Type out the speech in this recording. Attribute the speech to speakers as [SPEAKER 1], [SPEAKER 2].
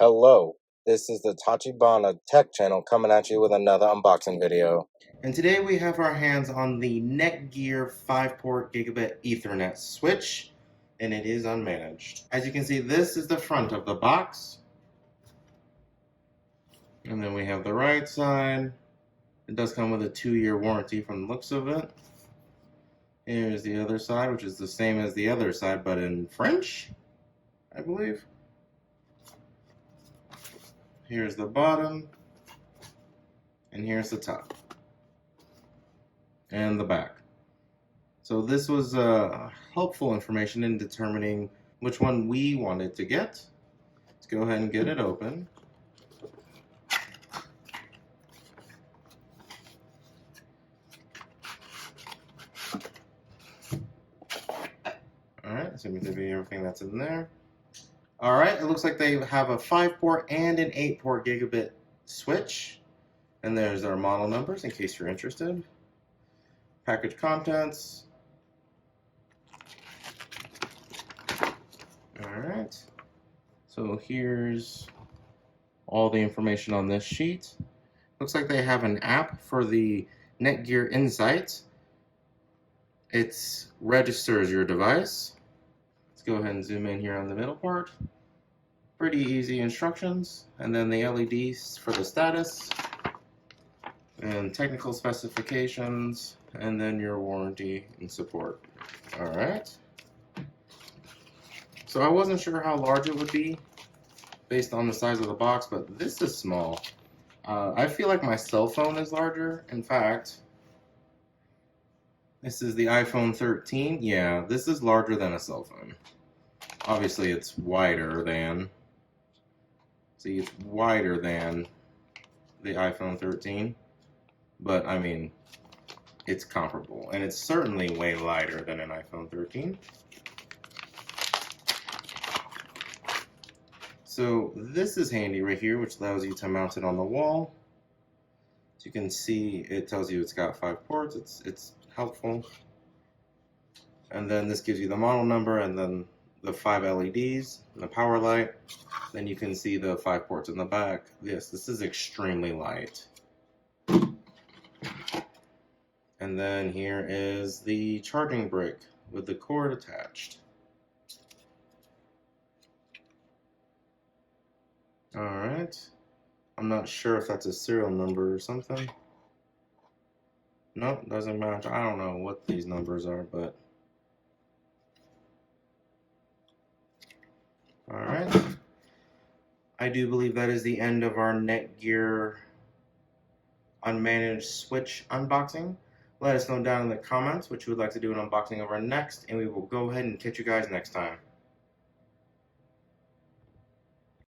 [SPEAKER 1] Hello, this is the Tachibana Tech channel coming at you with another unboxing video.
[SPEAKER 2] And today we have our hands on the NetGear 5-port gigabit Ethernet switch, and it is unmanaged. As you can see, this is the front of the box. And then we have the right side. It does come with a 2-year warranty from the looks of it. Here's the other side, which is the same as the other side, but in French, I believe. Here's the bottom, and here's the top, and the back. So this was helpful information in determining which one we wanted to get. Let's go ahead and get it open. Alright, so we can see everything that's in there. Alright, it looks like they have a 5-port and an 8-port gigabit switch. And there's our model numbers in case you're interested. Package contents. Alright, so here's all the information on this sheet. Looks like they have an app for the NetGear Insight. It registers your device. Let's go ahead and zoom in here on the middle part. Pretty easy instructions, and then the LEDs for the status, and technical specifications, and then your warranty and support. Alright. So I wasn't sure how large it would be based on the size of the box, but this is small. I feel like my cell phone is larger. In fact, this is the iPhone 13. Yeah, this is larger than a cell phone. Obviously, it's wider than. See, it's wider than the iPhone 13. But, I mean, it's comparable. And it's certainly way lighter than an iPhone 13. So this is handy right here, which allows you to mount it on the wall. As you can see, it tells you it's got 5 ports. It's helpful. And then this gives you the model number and then the 5 LEDs and the power light. Then you can see the 5 ports in the back. This is extremely light. And then here is the charging brick with the cord attached. Alright, I'm not sure if that's a serial number or something. Nope, doesn't match. I don't know what these numbers are, but alright. I do believe that is the end of our NetGear unmanaged switch unboxing. Let us know down in the comments what you would like to do an unboxing of our next, and we will go ahead and catch you guys next time.